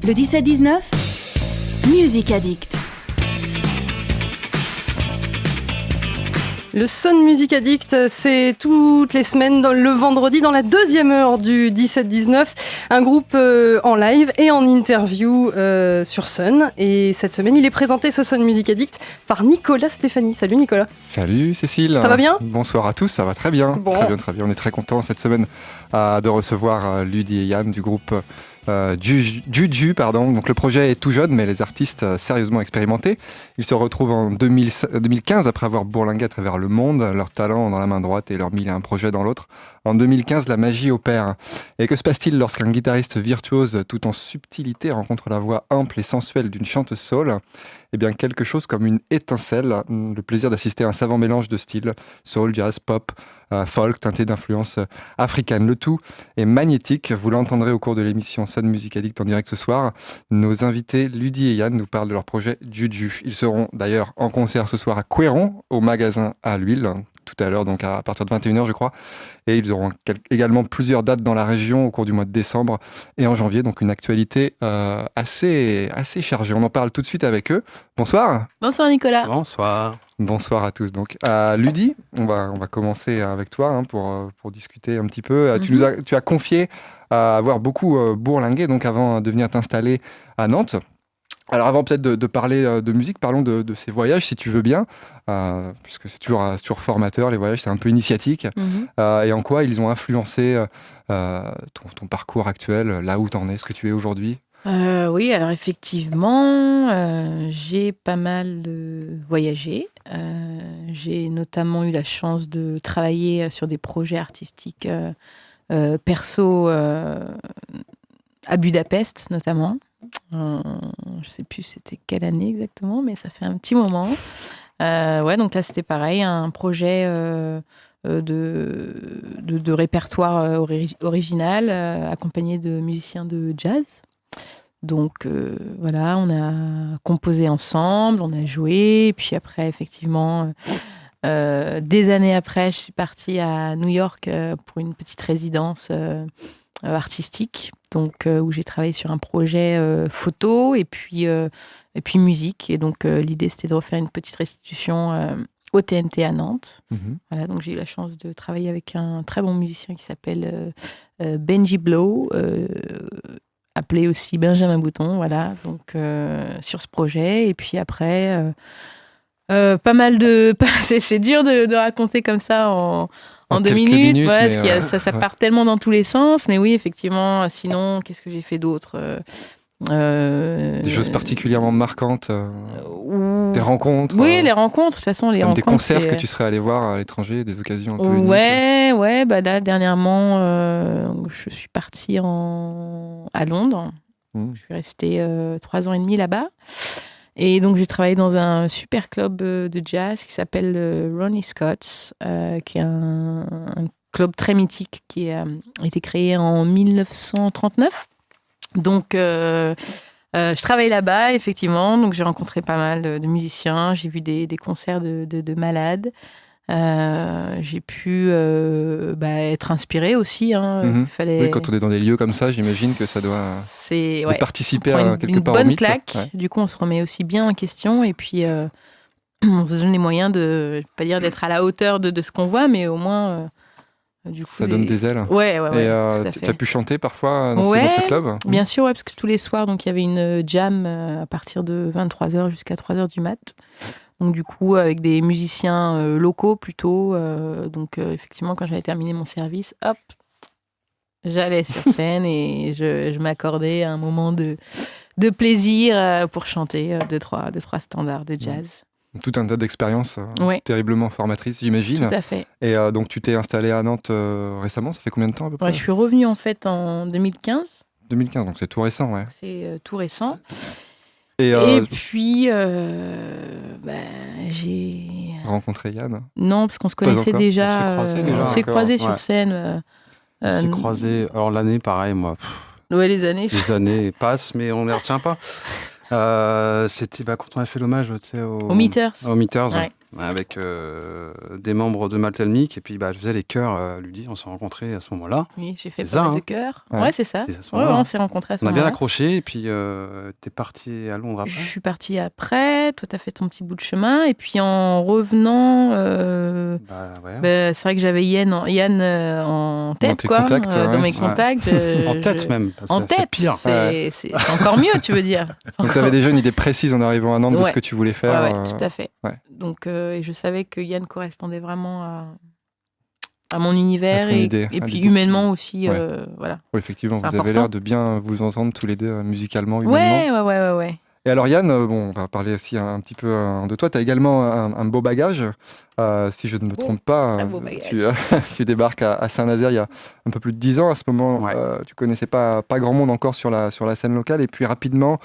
Le 17-19, Music Addict. Le Sun Music Addict, c'est toutes les semaines, le vendredi, dans la deuxième heure du 17-19, un groupe en live et en interview sur Sun. Et cette semaine, il est présenté, ce Sun Music Addict, par Nicolas Stéphanie. Salut Nicolas. Salut Cécile. Ça va bien ? Bonsoir à tous, ça va très bien. Bon. Très bien. On est très contents cette semaine de recevoir Ludi et Yann du groupe Juju. Donc le projet est tout jeune, mais les artistes sérieusement expérimentés. Ils se retrouvent en 2015 après avoir bourlingué à travers le monde, leur talent dans la main droite et leur mille et un projets dans l'autre. En 2015, la magie opère. Et que se passe-t-il lorsqu'un guitariste virtuose tout en subtilité rencontre la voix ample et sensuelle d'une chanteuse soul ? Eh bien, quelque chose comme une étincelle, le plaisir d'assister à un savant mélange de styles, soul, jazz, pop, folk, teinté d'influences africaines. Le tout est magnétique, vous l'entendrez au cours de l'émission Sun Music Addict en direct ce soir. Nos invités, Ludi et Yann, nous parlent de leur projet Juju. Ils seront d'ailleurs en concert ce soir à Couéron, au magasin à l'huile, tout à l'heure, donc à partir de 21h je crois. Et ils auront également plusieurs dates dans la région au cours du mois de décembre et en janvier, donc une actualité assez chargée. On en parle tout de suite avec eux. Bonsoir. Bonsoir Nicolas. Bonsoir à tous. Donc, Ludi, on va commencer avec toi pour discuter un petit peu. Tu as confié avoir beaucoup bourlingué donc avant de venir t'installer à Nantes. Alors avant peut-être de parler de musique, parlons de ces voyages si tu veux bien, puisque c'est toujours formateur, les voyages c'est un peu initiatique. Et en quoi ils ont influencé ton parcours actuel, là où tu en es, ce que tu es aujourd'hui ? Oui, alors effectivement, j'ai pas mal voyagé. J'ai notamment eu la chance de travailler sur des projets artistiques perso à Budapest notamment. Je sais plus c'était quelle année exactement, mais ça fait un petit moment. Donc là c'était pareil, un projet de répertoire original accompagné de musiciens de jazz. Donc voilà, on a composé ensemble, on a joué, et puis après effectivement, des années après, je suis partie à New York pour une petite résidence artistique, donc où j'ai travaillé sur un projet photo et puis musique. Et donc l'idée c'était de refaire une petite restitution au TNT à Nantes. Voilà, donc j'ai eu la chance de travailler avec un très bon musicien qui s'appelle Benji Blow, appelé aussi Benjamin Bouton, voilà, donc sur ce projet. Et puis après, pas mal de... c'est dur de raconter comme ça en 2 minutes, voilà, parce que ça part tellement dans tous les sens. Mais oui, effectivement, sinon, qu'est-ce que j'ai fait d'autre ? Des choses particulièrement marquantes, des rencontres. Oui, les rencontres, de toute façon, les rencontres. Des concerts que tu serais allé voir à l'étranger, des occasions un peu uniques. Ouais, bah là, dernièrement, je suis partie à Londres. Je suis restée 3 ans et demi là-bas. Et donc, j'ai travaillé dans un super club de jazz qui s'appelle Ronnie Scott's, qui est un club très mythique qui a été créé en 1939. Donc, je travaille là-bas, effectivement. Donc, j'ai rencontré pas mal de musiciens. J'ai vu des concerts de malades. J'ai pu être inspirée aussi. Fallait... Oui, quand on est dans des lieux comme ça, j'imagine que ça doit participer à quelque part au mythe. Une bonne claque. Ouais. Du coup, on se remet aussi bien en question. Et puis, on se donne les moyens de, je ne vais pas dire d'être à la hauteur de ce qu'on voit, mais au moins... Du coup, ça donne des ailes. Ouais. Et tu as pu chanter parfois dans ce club ? Bien sûr, parce que tous les soirs, donc, il y avait une jam à partir de 23h jusqu'à 3h du mat'. Donc du coup, avec des musiciens locaux plutôt. Donc effectivement, quand j'avais terminé mon service, hop, j'allais sur scène et je m'accordais un moment de plaisir pour chanter deux, trois standards de jazz. Tout un tas d'expériences terriblement formatrices, j'imagine. Tout à fait. Et donc, tu t'es installée à Nantes récemment ? Ça fait combien de temps à peu près ? Je suis revenue en fait en 2015. 2015, donc c'est tout récent, ouais. C'est tout récent. Et puis, j'ai... rencontré Yann ? Non, parce qu'on se connaissait déjà. On s'est croisés sur scène. On s'est croisés, alors l'année, pareil, moi. Ouais, les années. Les années passent, mais on ne les retient pas. C'était quand on a fait l'hommage au Meters. Au Meters. Ouais. avec des membres de Maltelmic. Et puis, je faisais les chœurs, Ludie, on s'est rencontrés à ce moment-là. Oui, j'ai fait C'est pas ça, mal de hein. chœurs. Ouais. Ouais, c'est ça. C'est à ce Ouais, moment-là. on s'est rencontrés à ce On a bien moment-là. accroché, et puis t'es parti à Londres après. Je suis partie après, toi t'as fait ton petit bout de chemin, et puis en revenant, Ouais. c'est vrai que j'avais Yann en tête, tes quoi, contacts, dans ouais. mes contacts. En tête même. En c'est tête, pire. c'est encore mieux, tu veux dire. Donc tu avais déjà une idée précise en arrivant à Nantes de Ouais. ce que tu voulais faire. Ouais, tout à fait. ouais. Donc, et je savais que Yann correspondait vraiment à mon univers, À ton et idée, à puis l'idée humainement aussi, Ouais. voilà. Oui, effectivement, C'est vous avez important. l'air de bien vous entendre tous les deux musicalement, humainement. Ouais. Et alors Yann, on va parler aussi un petit peu de toi. Tu as également un beau bagage. Si je ne me Beau, trompe pas, très beau bagage. tu débarques à Saint-Nazaire il y a un peu plus de 10 ans. À ce moment, Ouais. tu connaissais pas grand monde encore sur la scène locale. Et puis rapidement,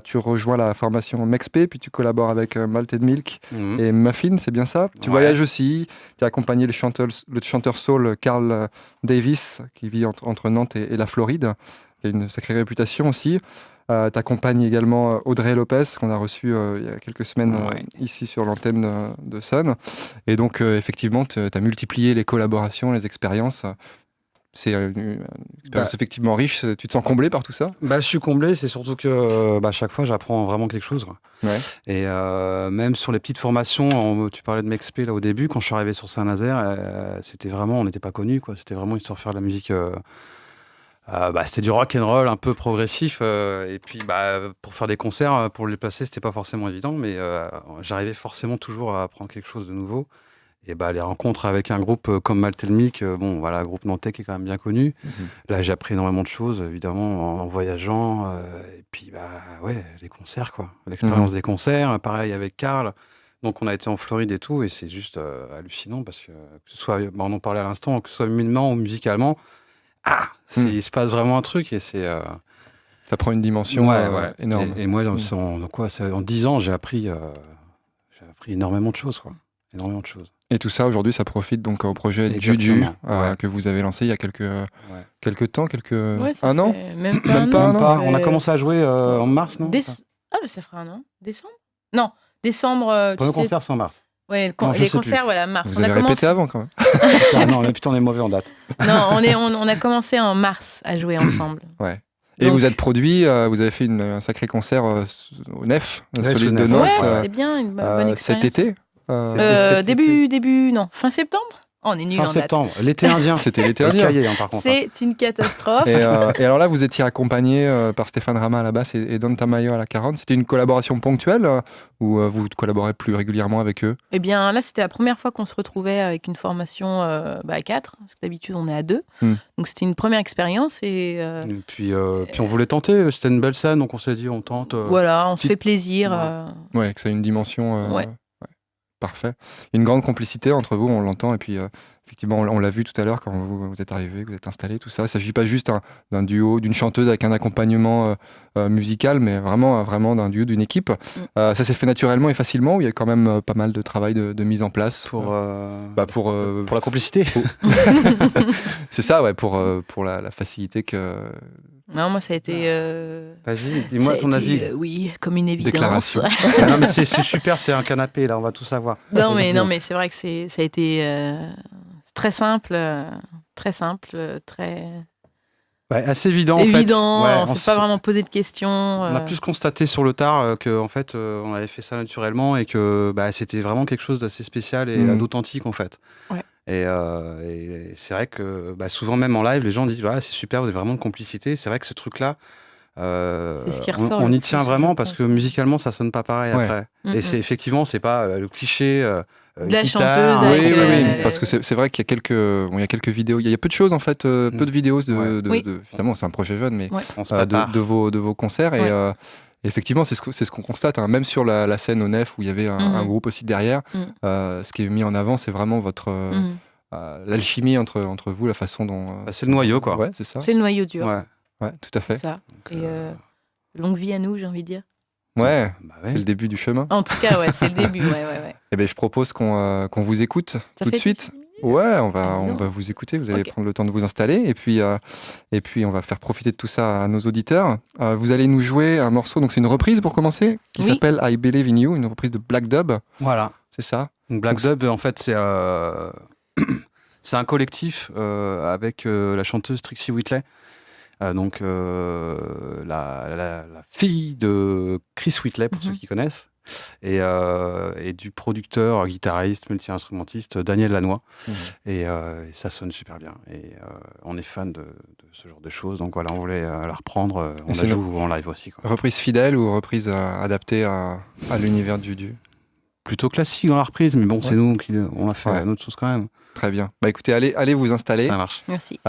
tu rejoins la formation Mexp, puis tu collabores avec Malted Milk Mhm. et Muffin, c'est bien ça. Tu Ouais. voyages aussi. Tu as accompagné le chanteur soul Carl Davis, qui vit entre Nantes et la Floride, qui a une sacrée réputation aussi. Tu accompagnes également Audrey Lopez, qu'on a reçu il y a quelques semaines Ouais. ici sur l'antenne de Sun. Et donc, effectivement, tu as multiplié les collaborations, les expériences. C'est une expérience effectivement riche. Tu te sens comblé par tout ça? Je suis comblé, c'est surtout que chaque fois j'apprends vraiment quelque chose, quoi. Ouais. Et même sur les petites formations, tu parlais de Mexp là au début, quand je suis arrivé sur Saint-Nazaire, c'était vraiment, on n'était pas connus, quoi. C'était vraiment histoire de faire de la musique. C'était du rock and roll un peu progressif, et puis pour faire des concerts, pour les placer, c'était pas forcément évident, mais j'arrivais forcément toujours à apprendre quelque chose de nouveau. Et les rencontres avec un groupe comme Maltelmic, groupe nantais qui est quand même bien connu. Là, j'ai appris énormément de choses, évidemment, en voyageant. Et puis, les concerts, quoi. L'expérience des concerts, pareil avec Carl. Donc, on a été en Floride et tout, et c'est juste hallucinant parce que ce soit, on en parlait à l'instant, que ce soit humainement ou musicalement, il se passe vraiment un truc, et c'est... Ça prend une dimension énorme. Et moi, en 10 ans, j'ai appris énormément de choses, quoi. Énormément de choses. Et tout ça, aujourd'hui, ça profite donc au projet Exactement, Juju, ouais. que vous avez lancé il y a quelques temps, Ouais, ça un an. fait Même Même pas pas un un an. an. ça fait- On a commencé à jouer en mars, non Ça fera un an. Décembre? Non, décembre. Premier concert, c'est en mars. Ouais, Non, je les sais concerts, voilà, mars. Vous On a avez répété commencé... avant quand même. Non, putain, on est mauvais en date. Non, on a commencé en mars à jouer ensemble. Et Donc- vous êtes produit, vous avez fait un sacré concert au Nef, Ouais, celui sur de Nef. Nantes, Ouais, c'était bien, une bonne cet expérience. été. Cet été. Début, non, fin septembre. Oh, on est nul en Fin date. septembre, l'été indien. C'était l'été Le indien. cahier, par contre. C'est une catastrophe. Et alors là, vous étiez accompagné par Stéphane Rama à la basse et Don Tamayo à la 40. C'était une collaboration ponctuelle ou vous collaborez plus régulièrement avec eux? Eh bien, là, c'était la première fois qu'on se retrouvait avec une formation à 4, parce que d'habitude, on est à 2. Donc, c'était une première expérience. Et Et puis on voulait tenter, c'était une belle scène, donc on s'est dit, on tente. voilà, on se si- fait plaisir. Ouais, que ça a une dimension. Ouais. Parfait. Il y a une grande complicité entre vous, on l'entend. Et puis, effectivement, on l'a vu tout à l'heure quand vous êtes arrivé, que vous êtes installé, tout ça. Il ne s'agit pas juste d'un duo, d'une chanteuse avec un accompagnement musical, mais vraiment d'un duo, d'une équipe. Ça s'est fait naturellement et facilement, ou il y a quand même pas mal de travail de mise en place Pour pour la complicité. C'est ça, ouais, pour la facilité que. Non, moi, ça a été. Vas-y, dis-moi ça a ton été, avis. oui, comme une évidence. Déclaration. Non, mais c'est super, c'est un canapé, là, on va tout savoir. non, mais c'est vrai que ça a été très simple, très. Assez évident, Évident, en fait. Ouais, on s'est pas vraiment posé de questions. On a plus constaté sur le tard que en fait, on avait fait ça naturellement et que c'était vraiment quelque chose d'assez spécial et d'authentique, en fait. Ouais. Et c'est vrai que souvent, même en live, les gens disent c'est super, vous avez vraiment de complicité. C'est vrai que ce truc-là, c'est ce qui ressort. on le y plus, tient vraiment parce que musicalement, ça sonne pas pareil Ouais. après. Mhm. Et c'est effectivement, c'est pas le cliché. De la guitare, chanteuse Oui, avec oui, le- parce que c'est vrai qu'il y a quelques vidéos. Il y a peu de choses en fait, peu de vidéos Oui. Évidemment, c'est un projet jeune, mais Ouais. on se de prépare. vos concerts. Ouais. Et effectivement, c'est ce qu'on constate, hein, même sur la scène au Nef où il y avait un groupe aussi derrière. Ce qui est mis en avant, c'est vraiment votre l'alchimie entre vous, la façon dont. C'est le noyau, quoi. Ouais, c'est ça. C'est le noyau dur. Ouais. Ouais, tout à fait. Ça. Donc, Et longue vie à nous, j'ai envie de dire. Ouais, ouais. c'est le début du chemin. En tout cas, ouais, c'est le début. Ouais. Et ben, je propose qu'on vous écoute Ça tout de fait suite. 10 minutes. Ouais, on va non. vous écouter. Vous allez Ok. prendre le temps de vous installer et puis on va faire profiter de tout ça à nos auditeurs. Vous allez nous jouer un morceau. Donc c'est une reprise pour commencer qui Oui. s'appelle I Believe in You, une reprise de Black Dub. Voilà. C'est ça. Donc Black Donc, Dub, en fait, c'est c'est un collectif avec la chanteuse Trixie Whitley, donc la fille de Chris Whitley, pour ceux qui connaissent, et du producteur, guitariste, multi-instrumentiste Daniel Lanois. Et ça sonne super bien. Et on est fan de ce genre de choses. Donc voilà, on voulait la reprendre. On la joue en live aussi, quoi. Reprise fidèle ou reprise adaptée à l'univers du... Plutôt classique dans la reprise, mais bon, c'est nous qui on l'a fait à notre sauce quand même. Très bien. Bah écoutez, allez vous installer. Ça marche. Merci.